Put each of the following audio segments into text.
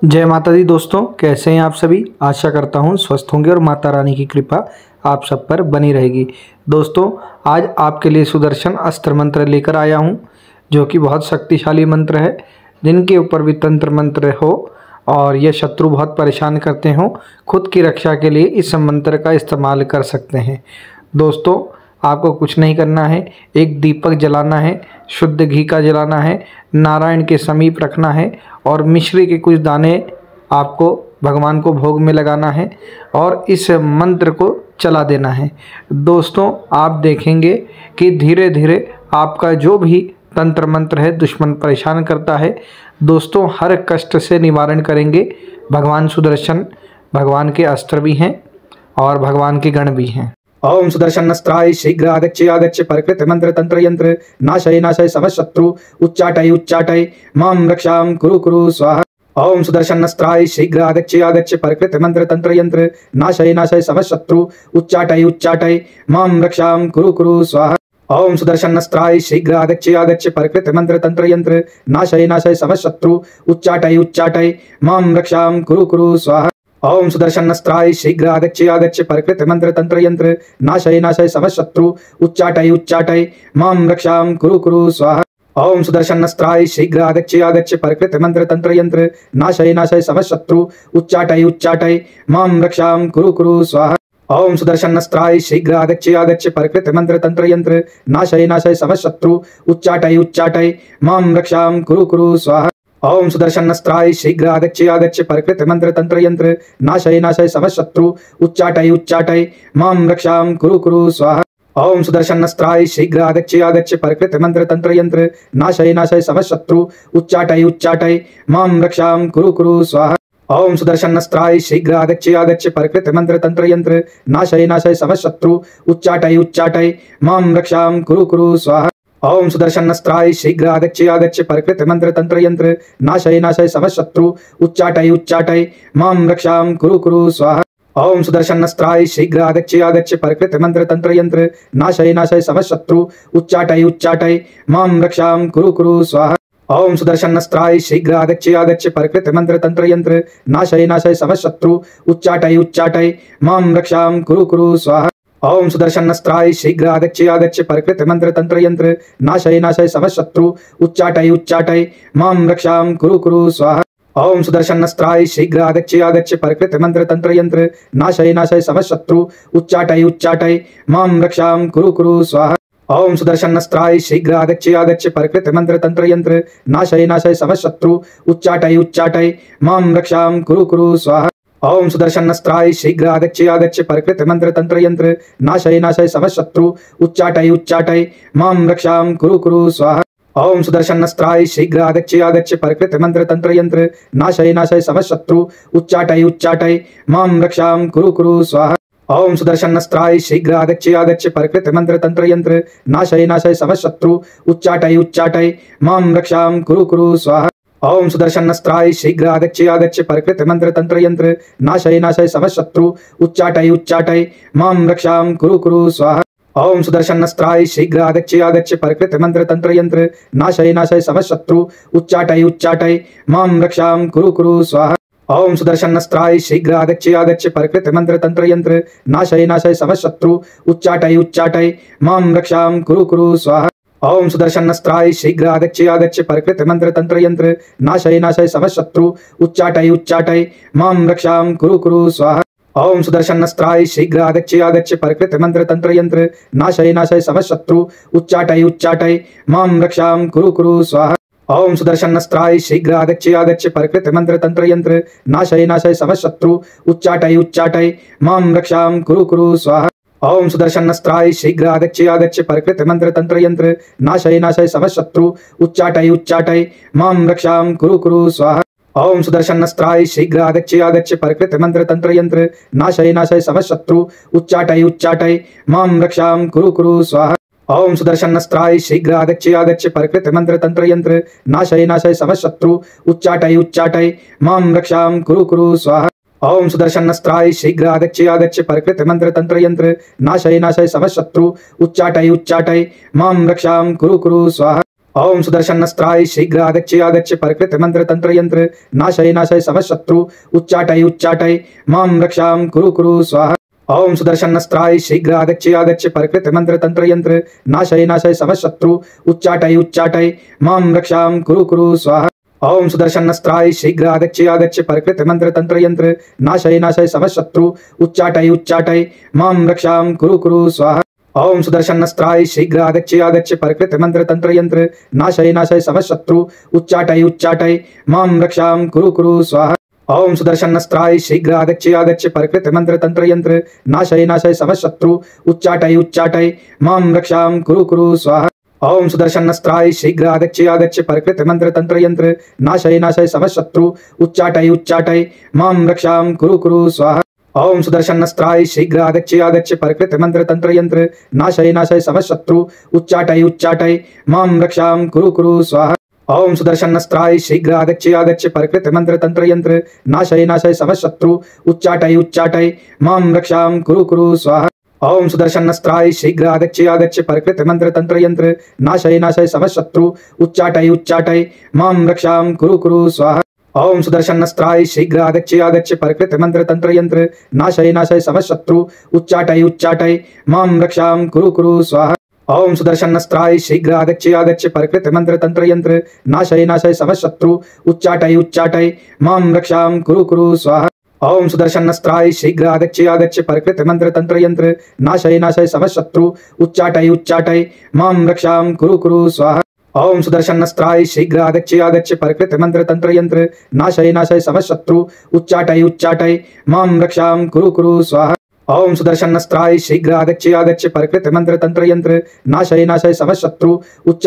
जय माता दी दोस्तों, कैसे हैं आप सभी। आशा करता हूं स्वस्थ होंगे और माता रानी की कृपा आप सब पर बनी रहेगी। दोस्तों, आज आपके लिए सुदर्शन अस्त्र मंत्र लेकर आया हूं, जो कि बहुत शक्तिशाली मंत्र है। जिनके ऊपर भी तंत्र मंत्र हो और ये शत्रु बहुत परेशान करते हो, खुद की रक्षा के लिए इस मंत्र का इस्तेमाल कर सकते हैं। दोस्तों, आपको कुछ नहीं करना है, एक दीपक जलाना है, शुद्ध घी का जलाना है, नारायण के समीप रखना है और मिश्री के कुछ दाने आपको भगवान को भोग में लगाना है और इस मंत्र को चला देना है। दोस्तों, आप देखेंगे कि धीरे धीरे आपका जो भी तंत्र मंत्र है दुश्मन परेशान करता है, दोस्तों हर कष्ट से निवारण करेंगे। भगवान सुदर्शन भगवान के अस्त्र भी हैं और भगवान के गण भी हैं। ओम सुदर्शनस्त्राय शीघ्र आगच्छ आगच्छ परकृत मंत्र तंत्र यंत्र नाशय नाशय समशत्रु उच्चाटय उच्चाटय मां रक्षां कुरु कुरु स्वाहा। ओम सुदर्शनस्त्राय शीघ्र आगच्छ आगच्छ परकृत मंत्र तंत्र यंत्र नाशय नाशय समशत्रु उच्चाटय उच्चाटय मां रक्षां कुरु कुरु स्वाहा। ओम सुदर्शनस्त्राय शीघ्र आगच्छ आगच्छ परकृत मंत्र तंत्र यंत्र नाशय नाशय समशत्रु उच्चाटय उच्चाटय मां रक्षां कुरु कुरु स्वाहा। ओम सुदर्शनस्त्राय शीघ्र आगच्छ आगच्छ परकृत मंत्र तंत्र यंत्र नाशय नाशय समशत्रु उच्चाटय उच्चाटय मां रक्षां कुरु कुरु स्वाहा। ओम सुदर्शनस्त्राय शीघ्र आगच्छ आगच्छ परकृत मंत्र तंत्र यंत्र नाशय नाशय समशत्रु उच्चाटय उच्चाटय मां रक्षां कुरु कुरु स्वाहा। ओम सुदर्शनस्त्राय शीघ्र आगच्छ आगच्छ परकृत मंत्र तंत्र यंत्र नाशय नाशय समशत्रु उच्चाटय उच्चाटय मां रक्षां कुरु कुरु स्वाहा। ओम सुदर्शनस्त्राय शीघ्र आगच्छ आगच्छ परकृत मंत्र तंत्र यंत्र नाशय नाशय समशत्रु उच्चाटय उच्चाटय मां रक्षां कुरु कुरु स्वाहा। ओम सुदर्शनस्त्राय शीघ्र आगच्छ आगच्छ परकृत मंत्र तंत्र यंत्र नाशय नाशय समशत्रु उच्चाटय उच्चाटय मां रक्षां कुरु कुरु स्वाहा। ओम सुदर्शनस्त्राय शीघ्र आगच्छ आगच्छ परकृत मंत्र तंत्र यंत्र नाशय नाशय समशत्रु उच्चाटय उच्चाटय मां रक्षां कुरु कुरु स्वाहा। ओम सुदर्शनस्त्राय शीघ्र आगच्छ आगच्छ परकृत मंत्र तंत्र यंत्र नाशय नाशय समशत्रु उच्चाटय उच्चाटय मां रक्षां कुरु कुरु स्वाहा। ओम सुदर्शनस्त्राय शीघ्र आगच्छ आगच्छ परकृत मंत्र तंत्र यंत्र नाशय नाशय समशत्रु उच्चाटय उच्चाटय मां रक्षां कुरु कुरु स्वाहा। ओम सुदर्शनस्त्राय शीघ्र आगच्छ आगच्छ परकृत मंत्र तंत्र यंत्र नाशय नाशय समशत्रु उच्चाटय उच्चाटय मां रक्षां कुरु कुरु स्वाहा। ओम सुदर्शनस्त्राय शीघ्र आगच्छ आगच्छ परकृत मंत्र तंत्र यंत्र नाशय नाशय समशत्रु उच्चाटय उच्चाटय मां रक्षां कुरु कुरु स्वाहा। ओम सुदर्शनस्त्राय शीघ्र आगच्छ आगच्छ परकृत मंत्र तंत्र यंत्र नाशय नाशय समशत्रु उच्चाटय उच्चाटय मां रक्षां कुरु कुरु स्वाहा। ओम सुदर्शनस्त्राय शीघ्र आगच्छ आगच्छ परकृत मंत्र तंत्र यंत्र नाशय नाशय समशत्रु उच्चाटय उच्चाटय मां रक्षां कुरु कुरु स्वाहा। ओम सुदर्शनस्त्राय शीघ्र आगच्छ आगच्छ परकृत मंत्र तंत्र यंत्र नाशय नाशय समशत्रु उच्चाटय उच्चाटय मां रक्षां कुरु कुरु स्वाहा। ओम सुदर्शनस्त्राय शीघ्र आगच्छ आगच्छ परकृत मंत्र तंत्र यंत्र नाशय नाशय समशत्रु उच्चाटय उच्चाटय मां रक्षां कुरु कुरु स्वाहा। ओम सुदर्शनस्त्राय शीघ्र आगच्छ आगच्छ परकृत मंत्र तंत्र यंत्र नाशय नाशय समशत्रु उच्चाटय उच्चाटय मां रक्षां कुरु कुरु स्वाहा। ओम सुदर्शनस्त्राय शीघ्र आगच्छ आगच्छ परकृत मंत्र तंत्र यंत्र नाशय नाशय समशत्रु उच्चाटय उच्चाटय मां रक्षां कुरु कुरु स्वाहा। ओम सुदर्शनस्त्राय शीघ्र आगच्छ आगच्छ परकृत मंत्र तंत्र यंत्र नाशय नाशय समशत्रु उच्चाटय उच्चाटय मां रक्षां कुरु कुरु स्वाहा। ओम सुदर्शनस्त्राय शीघ्र आगच्छ आगच्छ परकृत मंत्र तंत्र यंत्र नाशय नाशय समशत्रु उच्चाटय उच्चाटय मां रक्षां कुरु कुरु स्वाहा। ओम सुदर्शनस्त्राय शीघ्र आगच्छ आगच्छ परकृत मंत्र तंत्र यंत्र नाशय नाशय समशत्रु उच्चाटय उच्चाटय मां रक्षां कुरु कुरु स्वाहा। ओम सुदर्शनस्त्राय शीघ्र आगच्छ आगच्छ परकृत मंत्र तंत्र यंत्र नाशय नाशय समशत्रु उच्चाटय उच्चाटय मां रक्षां कुरु कुरु स्वाहा। ओम सुदर्शनस्त्राय शीघ्र आगच्छ आगच्छ परकृत मंत्र तंत्र यंत्र नाशय नाशय समशत्रु उच्चाटय उच्चाटय मां रक्षां कुरु कुरु स्वाहा। ओम सुदर्शनस्त्राय शीघ्र आगच्छ आगच्छ परकृत मंत्र तंत्र यंत्र नाशय नाशय समशत्रु उच्चाटय उच्चाटय मां रक्षां कुरु कुरु स्वाहा। ओम सुदर्शनस्त्राय शीघ्र आगच्छ आगच्छ परकृत मंत्र तंत्र यंत्र नाशय नाशय समशत्रु उच्चाटय उच्चाटय मां रक्षां कुरु कुरु स्वाहा। ओम सुदर्शनस्त्राय शीघ्र आगच्छ आगच्छ परकृत मंत्र तंत्र यंत्र नाशय नाशय समशत्रु उच्चाटय उच्चाटय मां रक्षां कुरु कुरु स्वाहा। ओम सुदर्शनस्त्राय शीघ्र आगच्छ आगच्छ परकृत मंत्र तंत्र यंत्र नाशय नाशय समशत्रु उच्चाटय उच्चाटय मां रक्षां कुरु कुरु स्वाहा। ओम सुदर्शनस्त्राय शीघ्र आगच्छ आगच्छ परकृत मंत्र तंत्र यंत्र नाशय नाशय समशत्रु उच्चाटय उच्चाटय मां रक्षां कुरु कुरु स्वाहा। ओम सुदर्शनस्त्राय शीघ्र आगच्छ आगच्छ परकृत मंत्र तंत्र यंत्र नाशय नाशय समशत्रु उच्चाटय उच्चाटय मां रक्षां कुरु कुरु स्वाहा। ओम सुदर्शनस्त्राय शीघ्र आगच्छ आगच्छ परकृत मंत्र तंत्र यंत्र नाशय नाशय समशत्रु उच्चाटय उच्चाटय मां रक्षां कुरु कुरु स्वाहा। ओम सुदर्शनस्त्राय शीघ्र आगच्छ आगच्छ परकृत मंत्र तंत्र यंत्र नाशय नाशय समशत्रु उच्चाटय उच्चाटय मां रक्षां कुरु कुरु स्वाहा। ओम सुदर्शनस्त्राय शीघ्र आगच्छ आगच्छ परकृत मंत्र तंत्र यंत्र नाशय नाशय समशत्रु उच्चाटय उच्चाटय मां रक्षां कुरु कुरु स्वाहा। ओम सुदर्शनस्त्राय शीघ्र आगच्छ आगच्छ परकृत मंत्र तंत्र यंत्र नाशय नाशय समशत्रु उच्चाटय उच्चाटय मां रक्षां कुरु कुरु स्वाहा। ओम सुदर्शनस्त्राय शीघ्र आगच्छ आगच्छ परकृत मंत्र तंत्र यंत्र नाशय नाशय समशत्रु उच्चाटय उच्चाटय मां रक्षां कुरु कुरु स्वाहा। ओम सुदर्शनस्त्राय शीघ्र आगच्छ आगच्छ परकृत मंत्र तंत्र यंत्र नाशय नाशय समशत्रु उच्चाटय उच्चाटय मां रक्षां कुरु कुरु स्वाहा। ओम सुदर्शनस्त्राय शीघ्र आगच्छ आगच्छ परकृत मंत्र तंत्र यंत्र नाशय नाशय समशत्रु उच्चाटय उच्चाटय मां रक्षां कुरु कुरु स्वाहा। ओम सुदर्शनस्त्राय शीघ्र आगच्छ आगच्छ परकृत मंत्र तंत्र यंत्र नाशय नाशय समशत्रु उच्चाटय उच्चाटय मां रक्षां कुरु कुरु स्वाहा। ओम सुदर्शनस्त्राय शीघ्र आगच्छ आगच्छ परकृत मंत्र तंत्र यंत्र नाशय नाशय समशत्रु उच्चाटय उच्चाटय मां रक्षां कुरु कुरु स्वाहा। ओम सुदर्शनस्त्राय शीघ्र आगच्छ आगच्छ परकृत मंत्र तंत्र यंत्र नाशय नाशय समशत्रु उच्चाटय उच्चाटय मां रक्षां कुरु कुरु स्वाहा। ओम सुदर्शनस्त्राय शीघ्र आगच्छ आगच्छ परकृत मंत्र तंत्र यंत्र नाशय नाशय समशत्रु उच्चाटय उच्चाटय मां रक्षां कुरु कुरु स्वाहा। ओम सुदर्शनस्त्राय शीघ्र आगच्छ आगच्छ परकृत मंत्र तंत्र यंत्र नाशय नाशय समशत्रु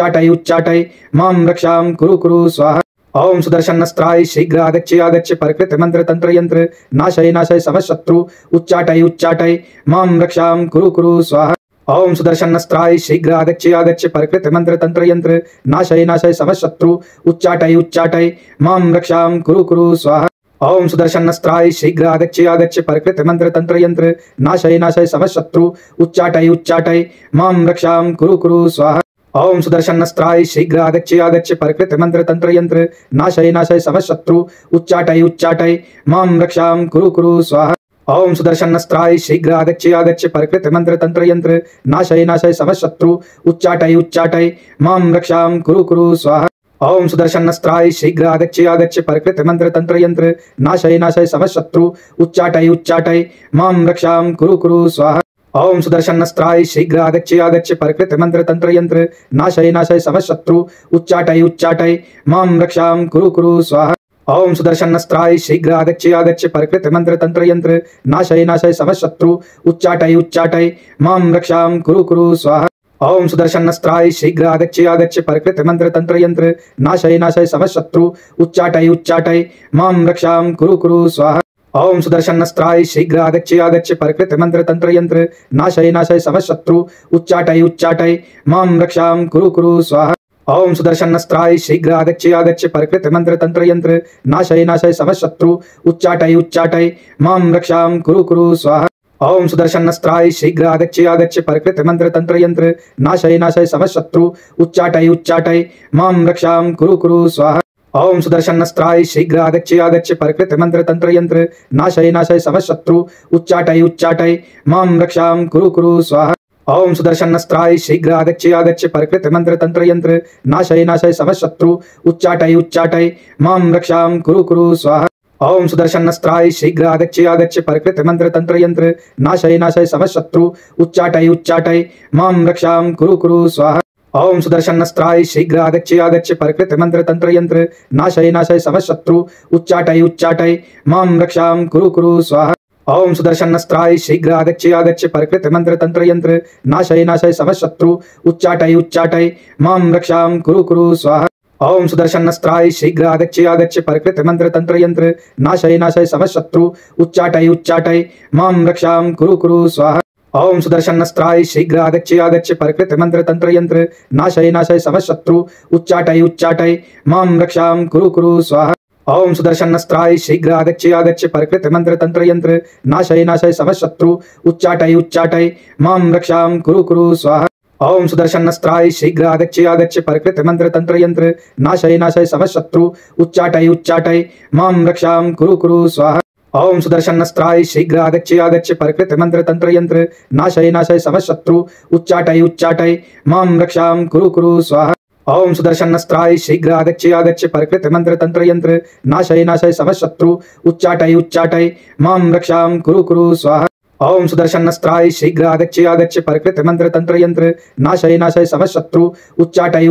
उच्चाटय उच्चाटय मां रक्षां कुरु कुरु स्वाहा। ओम सुदर्शनस्त्राय शीघ्र आगच्छ आगच्छ परकृत मंत्र तंत्र यंत्र नाशय नाशय समशत्रु उच्चाटय उच्चाटय मां रक्षां कुरु कुरु स्वाहा। ओम सुदर्शनस्त्राय शीघ्र आगच्छ आगच्छ परकृत मंत्र तंत्र यंत्र नाशय नाशय समशत्रु उच्चाटय उच्चाटय मां रक्षां कुरु कुरु स्वाहा। ओम सुदर्शनस्त्राय शीघ्र आगच्छ आगच्छ परकृत मंत्र तंत्र यंत्र नाशय नाशय समशत्रु उच्चाटय उच्चाटय मां रक्षां कुरु कुरु स्वाहा। ओम सुदर्शनस्त्राय शीघ्र आगच्छ आगच्छ परकृत मंत्र तंत्र यंत्र नाशय नाशय समशत्रु उच्चाटय उच्चाटय मां रक्षां कुरु कुरु स्वाहा। ओम सुदर्शनस्त्राय शीघ्र आगच्छ आगच्छ परकृत मंत्र तंत्र यंत्र नाशय नाशय समशत्रु उच्चाटय उच्चाटय मां रक्षां कुरु कुरु स्वाहा। ओम सुदर्शनस्त्राय शीघ्र आगच्छ आगच्छ परकृत मंत्र तंत्र यंत्र नाशय नाशय समशत्रु उच्चाटय उच्चाटय मां रक्षां कुरु कुरु स्वाहा। ओम सुदर्शनस्त्राय शीघ्र आगच्छ आगच्छ परकृत मंत्र तंत्र यंत्र नाशय नाशय समशत्रु उच्चाटय उच्चाटय मां रक्षां कुरु कुरु स्वाहा। ओम सुदर्शनस्त्राय शीघ्र आगच्छ आगच्छ परकृत मंत्र तंत्र यंत्र नाशय नाशय समशत्रु उच्चाटय उच्चाटय मां रक्षां कुरु कुरु स्वाहा। ओम सुदर्शनस्त्राय शीघ्र आगच्छ आगच्छ परकृत मंत्र तंत्र यंत्र नाशय नाशय समशत्रु उच्चाटय उच्चाटय मां रक्षां कुरु कुरु स्वाहा। ओम सुदर्शनस्त्राय शीघ्र आगच्छ आगच्छ परकृत मंत्र तंत्र यंत्र नाशय नाशय समशत्रु उच्चाटय उच्चाटय मां रक्षां कुरु कुरु स्वाहा। ओम सुदर्शनस्त्राय शीघ्र आगच्छ आगच्छ परकृत मंत्र तंत्र यंत्र नाशय नाशय समशत्रु उच्चाटय उच्चाटय मां रक्षां कुरु कुरु स्वाहा। ओम सुदर्शनस्त्राय शीघ्र आगच्छ आगच्छ परकृत मंत्र तंत्र यंत्र नाशय नाशय समशत्रु उच्चाटय उच्चाटय मां रक्षां कुरु कुरु स्वाहा। ओम सुदर्शनस्त्राय शीघ्र आगच्छ आगच्छ परकृत मंत्र तंत्र यंत्र नाशय नाशय समशत्रु उच्चाटय उच्चाटय मां रक्षां कुरु कुरु स्वाहा। ओम सुदर्शनस्त्राय शीघ्र आगच्छ आगच्छ परकृत मंत्र तंत्र यंत्र नाशय नाशय समशत्रु उच्चाटय उच्चाटय मां रक्षां कुरु कुरु स्वाहा। ओम सुदर्शनस्त्राय शीघ्र आगच्छ आगच्छ परकृत मंत्र तंत्र यंत्र नाशय नाशय समशत्रु उच्चाटय उच्चाटय मां रक्षां कुरु कुरु स्वाहा। ओम सुदर्शनस्त्राय शीघ्र आगच्छ आगच्छ परकृत मंत्र तंत्र यंत्र नाशय नाशय समशत्रु उच्चाटय उच्चाटय मां रक्षां कुरु कुरु स्वाहा। ओम सुदर्शनस्त्राय शीघ्र आगच्छ आगच्छ परकृत मंत्र तंत्र यंत्र नाशय नाशय समशत्रु उच्चाटय उच्चाटय मां रक्षां कुरु कुरु स्वाहा। ओम सुदर्शनस्त्राय शीघ्र आगच्छ आगच्छ परकृत मंत्र तंत्र यंत्र नाशय नाशय समशत्रु उच्चाटय उच्चाटय मां रक्षां कुरु कुरु स्वाहा। ओम सुदर्शनस्त्राय शीघ्र आगच्छ आगच्छ परकृत मंत्र तंत्र यंत्र नाशय नाशय समशत्रु उच्चाटय उच्चाटय मां रक्षां कुरु कुरु स्वाहा। ओम सुदर्शनस्त्राय शीघ्र आगच्छ आगच्छ परकृत मंत्र तंत्र यंत्र नाशय नाशय समशत्रु उच्चाटय उच्चाटय मां रक्षां कुरु कुरु स्वाहा। ओम सुदर्शनस्त्राय शीघ्र आगच्छ परकृत मंत्र तंत्र यंत्र नाशय नाशय समशत्रु उच्चाटय मां रक्षां कुरु स्वाहा। ओम सुदर्शनस्त्राय शीघ्र आगच्छ परकृत मंत्र तंत्र यंत्र नाशय नाशय समशत्रु उच्चाटय मां रक्षां कुरु स्वाहा। ओम सुदर्शनस्त्राय शीघ्र आगच्छ परकृत मंत्र तंत्र यंत्र नाशय नाशय समशत्रु उच्चाटय मां रक्षां कुरु स्वाहा। ओम सुदर्शनस्त्राय शीघ्र आगच्छ परकृत मंत्र तंत्र यंत्र नाशय नाशय समशत्रु उच्चाटय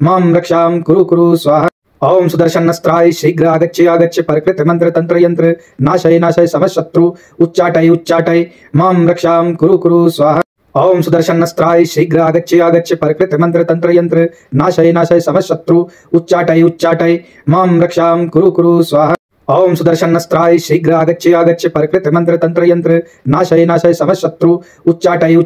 मां रक्षां कुरु स्वाहा। ओम सुदर्शनस्त्राय शीघ्र आगच्छ परकृत मंत्र तंत्र यंत्र नाशय नाशय समशत्रु उच्चाटय मां रक्षां कुरु स्वाहा। ओम सुदर्शनस्त्राय शीघ्र आगच्छ परकृत मंत्र तंत्र यंत्र नाशय नाशय समशत्रु उच्चाटय मां रक्षां कुरु स्वाहा। ओम सुदर्शनस्त्राय शीघ्र आगच्छ परकृत मंत्र तंत्र यंत्र नाशय नाशय समशत्रु उच्चाटय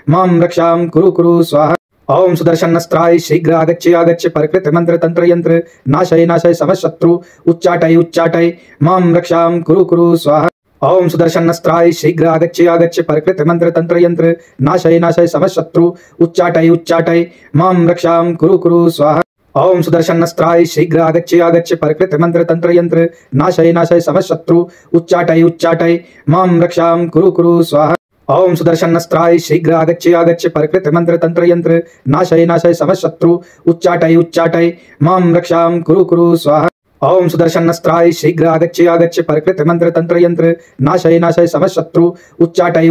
मां रक्षां कुरु स्वाहा। ओम सुदर्शनस्त्राय शीघ्र आगच्छ परकृत मंत्र तंत्र यंत्र नाशय नाशय समशत्रु उच्चाटय मां रक्षां कुरु स्वाहा। ओम सुदर्शनस्त्राय शीघ्र आगच्छ परकृत मंत्र तंत्र यंत्र नाशय नाशय समशत्रु उच्चाटय मां रक्षां कुरु स्वाहा। ओम सुदर्शनस्त्राय शीघ्र आगच्छ परकृत मंत्र तंत्र यंत्र नाशय नाशय समशत्रु उच्चाटय मां रक्षां कुरु स्वाहा। ओम सुदर्शनस्त्राय शीघ्र आगच्छ परकृत मंत्र तंत्र यंत्र नाशय नाशय समशत्रु उच्चाटय मां रक्षां कुरु स्वाहा। ओम सुदर्शनस्त्राय शीघ्र आगच्छ परकृत मंत्र तंत्र यंत्र नाशय नाशय समशत्रु उच्चाटय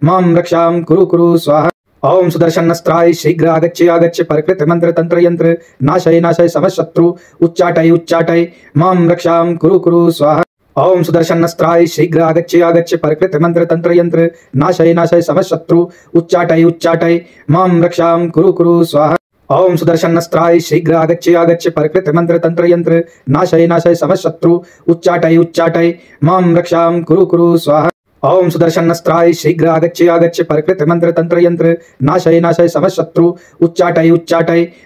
मां रक्षां कुरु स्वाहा। ओम सुदर्शनस्त्राय शीघ्र आगच्छ परकृत मंत्र तंत्र यंत्र नाशय नाशय समशत्रु उच्चाटय मां रक्षां कुरु स्वाहा। ओम सुदर्शनस्त्राय शीघ्र आगच्छ परकृत मंत्र तंत्र यंत्र नाशय नाशय समशत्रु उच्चाटय मां रक्षां कुरु स्वाहा। ओम सुदर्शनस्त्राय शीघ्र आगच्छ परकृत मंत्र तंत्र यंत्र नाशय नाशय समशत्रु उच्चाटय मां रक्षां कुरु स्वाहा। ओम सुदर्शनस्त्राय शीघ्र आगच्छ परकृत मंत्र तंत्र यंत्र नाशय नाशय समशत्रु उच्चाटय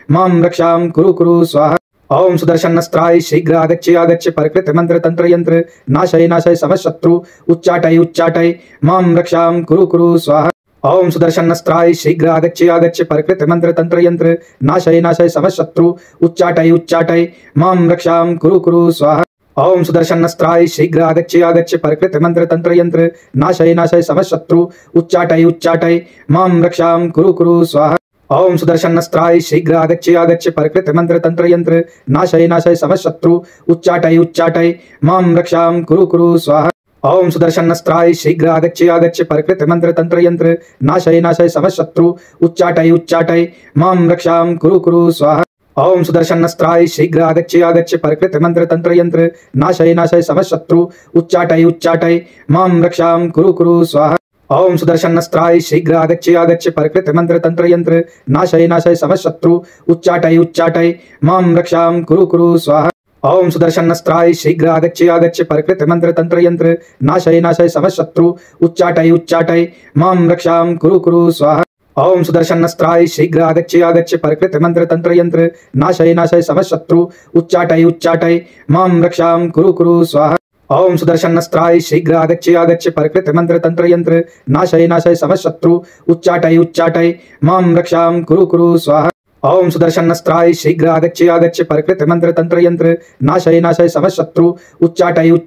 मां रक्षां कुरु स्वाहा। ओम सुदर्शनस्त्राय शीघ्र आगच्छ परकृत मंत्र तंत्र यंत्र नाशय नाशय समशत्रु उच्चाटय मां रक्षां कुरु स्वाहा। ओम सुदर्शनस्त्राय शीघ्र आगच्छ परकृत मंत्र तंत्र यंत्र नाशय नाशय समशत्रु उच्चाटय मां रक्षां कुरु स्वाहा। ओम सुदर्शनस्त्राय शीघ्र आगच्छ परकृत मंत्र तंत्र यंत्र नाशय नाशय समशत्रु उच्चाटय मां रक्षां कुरु स्वाहा। ओम सुदर्शनस्त्राय शीघ्र आगच्छ परकृत मंत्र तंत्र यंत्र नाशय नाशय समशत्रु उच्चाटय मां रक्षां कुरु स्वाहा। ओम सुदर्शनस्त्राय शीघ्र आगच्छ परकृत मंत्र तंत्र यंत्र नाशय नाशय समशत्रु उच्चाटय मां रक्षां कुरु स्वाहा। ओम सुदर्शनस्त्राय शीघ्र आगच्छ परकृत मंत्र तंत्र यंत्र नाशय नाशय समशत्रु उच्चाटय मां रक्षां कुरु स्वाहा। ओम सुदर्शनस्त्राय शीघ्र आगच्छ परकृत मंत्र तंत्र यंत्र नाशय नाशय समशत्रु उच्चाटय मां रक्षां कुरु स्वाहा। ओम सुदर्शनस्त्राय शीघ्र आगच्छ परकृत मंत्र तंत्र यंत्र नाशय नाशय समशत्रु उच्चाटय मां रक्षां कुरु स्वाहा। ओम सुदर्शनस्त्राय शीघ्र आगच्छ परकृत मंत्र तंत्र यंत्र नाशय नाशय समशत्रु उच्चाटय मां रक्षां कुरु स्वाहा। ओम सुदर्शनस्त्राय शीघ्र आगच्छ परकृत मंत्र तंत्र यंत्र नाशय नाशय समशत्रु उच्चाटय मां रक्षां कुरु स्वाहा। ओम सुदर्शनस्त्राय शीघ्र आगच्छ परकृत मंत्र तंत्र यंत्र नाशय नाशय समशत्रु उच्चाटय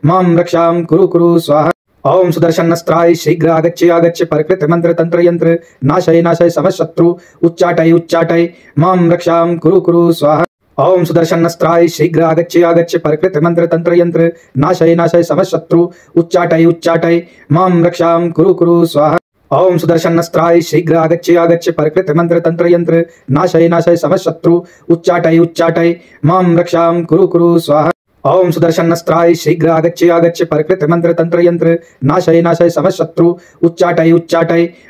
मां रक्षां कुरु स्वाहा। ओम सुदर्शनस्त्राय शीघ्र आगच्छ परकृत मंत्र तंत्र यंत्र नाशय नाशय समशत्रु उच्चाटय मां रक्षां कुरु स्वाहा। ओम सुदर्शनस्त्राय शीघ्र आगच्छ परकृत मंत्र तंत्र यंत्र नाशय नाशय समशत्रु उच्चाटय मां रक्षां कुरु स्वाहा। ओम सुदर्शनस्त्राय शीघ्र आगच्छ परकृत मंत्र तंत्र यंत्र नाशय नाशय समशत्रु उच्चाटय मां रक्षां कुरु स्वाहा। ओम सुदर्शनस्त्राय शीघ्र आगच्छ परकृत मंत्र तंत्र यंत्र नाशय नाशय समशत्रु उच्चाटय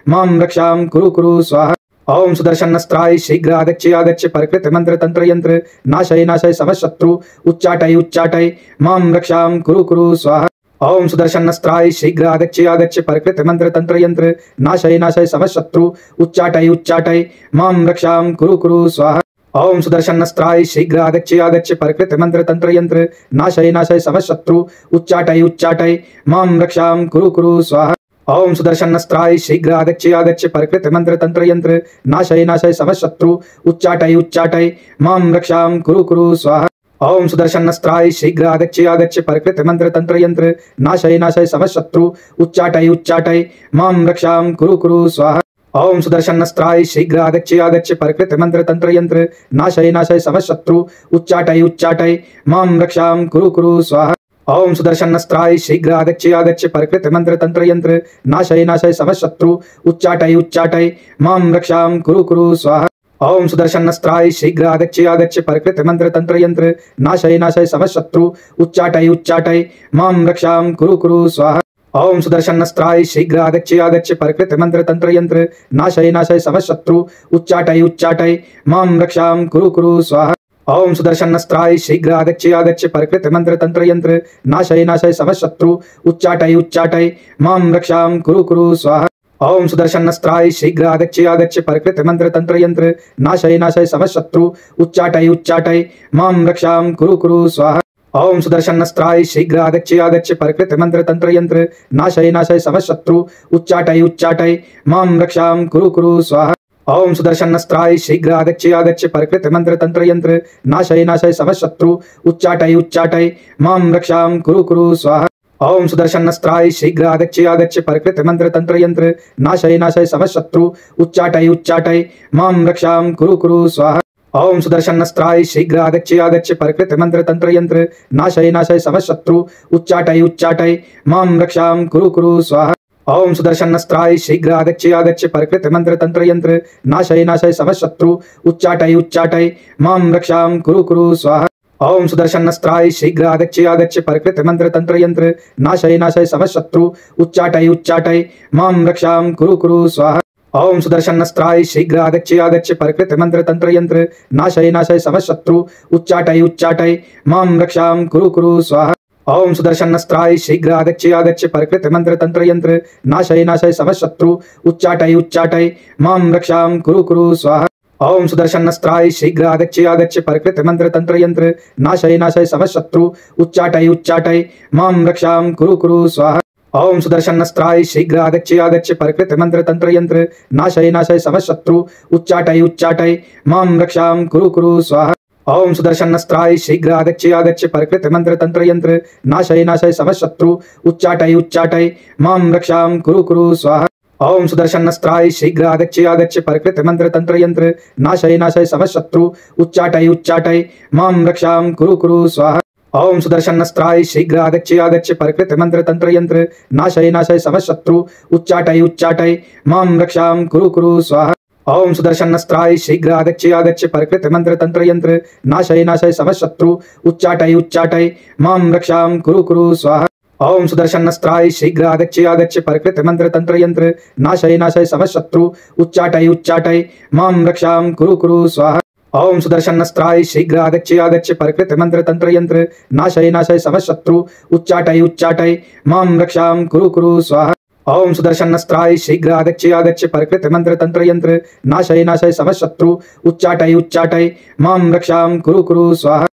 मां रक्षां कुरु स्वाहा। ओम सुदर्शनस्त्राय शीघ्र आगच्छ परकृत मंत्र तंत्र यंत्र नाशय नाशय समशत्रु उच्चाटय मां रक्षां कुरु स्वाहा। ओम सुदर्शनस्त्राय शीघ्र आगच्छ परकृत मंत्र तंत्र यंत्र नाशय नाशय समशत्रु उच्चाटय मां रक्षां कुरु स्वाहा। ओम सुदर्शनस्त्राय शीघ्र आगच्छ परकृत मंत्र तंत्र यंत्र नाशय नाशय समशत्रु उच्चाटय मां रक्षां कुरु स्वाहा। ओम सुदर्शनस्त्राय शीघ्र आगच्छ आगच्छ परिकृत मंत्र तंत्र यंत्र नाशय नाशय समशत्रु उच्चाटय उच्चाटय मां रक्षां कुरु कुरु स्वाहा। ओम सुदर्शनस्त्राय शीघ्र आगच्छ आगच्छ परिकृत मंत्र तंत्र यंत्र नाशय नाशय समशत्रु उच्चाटय उच्चाटय मां रक्षां कुरु कुरु स्वाहा। ओम सुदर्शनस्त्राय शीघ्र आगच्छ आगच्छ परिकृत मंत्र तंत्र यंत्र नाशय नाशय समशत्रु उच्चाटय उच्चाटय मां रक्षां कुरु कुरु स्वाहा। ओम सुदर्शनस्त्राय शीघ्र आगच्छ आगच्छ परिकृत मंत्र तंत्र यंत्र नाशय नाशय समशत्रु उच्चाटय उच्चाटय मां रक्षां कुरु कुरु स्वाहा। ओम सुदर्शनस्त्राय शीघ्र आगच्छ आगच्छ परिकृत मंत्र तंत्र यंत्र नाशय नाशय समशत्रु उच्चाटय उच्चाटय मां रक्षां कुरु कुरु स्वाहा। ओम सुदर्शनस्त्राय शीघ्र आगच्छ आगच्छ परिकृत मंत्र तंत्र यंत्र नाशय नाशय समशत्रु उच्चाटय उच्चाटय मां रक्षां कुरु कुरु स्वाहा। ओम सुदर्शनस्त्राय शीघ्र आगच्छ आगच्छ परिकृत मंत्र तंत्र यंत्र नाशय नाशय समशत्रु उच्चाटय उच्चाटय मां रक्षां कुरु कुरु स्वाहा। ओम सुदर्शनस्त्राय शीघ्र आगच्छ आगच्छ परिकृत मंत्र तंत्र यंत्र नाशय नाशय समशत्रु उच्चाटय उच्चाटय मां रक्षां कुरु कुरु स्वाहा। ओम सुदर्शनस्त्राय शीघ्र आगच्छ आगच्छ परिकृत मंत्र तंत्र यंत्र नाशय नाशय समशत्रु उच्चाटय उच्चाटय मां रक्षां कुरु कुरु स्वाहा। ओम सुदर्शनस्त्राय शीघ्र आगच्छ आगच्छ परिकृत मंत्र तंत्र यंत्र नाशय नाशय समशत्रु उच्चाटय उच्चाटय मां रक्षां कुरु कुरु स्वाहा। ओम सुदर्शनस्त्राय शीघ्र आगच्छ आगच्छ परिकृत मंत्र तंत्र यंत्र नाशय नाशय समशत्रु उच्चाटय उच्चाटय मां रक्षां कुरु कुरु स्वाहा। ओम सुदर्शनस्त्राय शीघ्र आगच्छ आगच्छ परिकृत मंत्र तंत्र यंत्र नाशय नाशय समशत्रु उच्चाटय उच्चाटय मां रक्षां कुरु कुरु स्वाहा। ओम सुदर्शनस्त्राय शीघ्र आगच्छ आगच्छ परिकृत मंत्र तंत्र यंत्र नाशय नाशय समशत्रु उच्चाटय उच्चाटय मां रक्षां कुरु कुरु स्वाहा। ओम सुदर्शनस्त्राय शीघ्र आगच्छ आगच्छ परिकृत मंत्र तंत्र यंत्र नाशय नाशय समशत्रु उच्चाटय उच्चाटय मां रक्षां कुरु कुरु स्वाहा। ओम सुदर्शनस्त्राय शीघ्र आगच्छ आगच्छ परिकृत मंत्र तंत्र यंत्र नाशय नाशय समशत्रु उच्चाटय उच्चाटय मां रक्षां कुरु कुरु स्वाहा। ओम सुदर्शनस्त्राय शीघ्र आगच्छ आगच्छ परिकृत मंत्र तंत्र यंत्र नाशय नाशय समशत्रु उच्चाटय उच्चाटय मां रक्षां कुरु कुरु स्वाहा। ओम सुदर्शनस्त्राय शीघ्र आगच्छ आगच्छ परिकृत मंत्र तंत्र यंत्र नाशय नाशय समशत्रु उच्चाटय उच्चाटय मां रक्षां कुरु कुरु स्वाहा। ओम सुदर्शनस्त्राय शीघ्र आगच्छ आगच्छ परिकृत मंत्र तंत्र यंत्र नाशय नाशय समशत्रु उच्चाटय उच्चाटय मां रक्षां कुरु कुरु स्वाहा। ओम सुदर्शनस्त्राय शीघ्र आगच्छ आगच्छ परिकृत मंत्र तंत्र यंत्र नाशय नाशय समशत्रु उच्चाटय उच्चाटय मां रक्षां कुरु कुरु स्वाहा। ओम सुदर्शनस्त्राय शीघ्र आगच्छ आगच्छ परिकृत मंत्र तंत्र यंत्र नाशय नाशय समशत्रु उच्चाटय उच्चाटय मां रक्षां कुरु कुरु स्वाहा। ओम सुदर्शनस्त्राय शीघ्र आगच्छ आगच्छ परिकृत मंत्र तंत्र यंत्र नाशय नाशय समशत्रु उच्चाटय उच्चाटय मां रक्षां कुरु कुरु स्वाहा। ओम सुदर्शनस्त्राय शीघ्र आगच्छ आगच्छ परिकृत मंत्र तंत्र यंत्र नाशय नाशय समशत्रु उच्चाटय उच्चाटय मां रक्षां कुरु कुरु स्वाहा। ओम सुदर्शनस्त्राय शीघ्र आगच्छ आगच्छ परिकृत मंत्र तंत्र यंत्र नाशय नाशय समशत्रु उच्चाटय उच्चाटय मां रक्षां कुरु कुरु स्वाहा। ओम सुदर्शनस्त्राय शीघ्र आगच्छ आगच्छ परिकृत मंत्र तंत्र यंत्र नाशय नाशय समशत्रु उच्चाटय उच्चाटय मां रक्षां कुरु कुरु स्वाहा। ओम सुदर्शनस्त्राय शीघ्र आगच्छ आगच्छ परिकृत मंत्र तंत्र यंत्र नाशय नाशय समशत्रु उच्चाटय उच्चाटय मां रक्षां कुरु कुरु स्वाहा।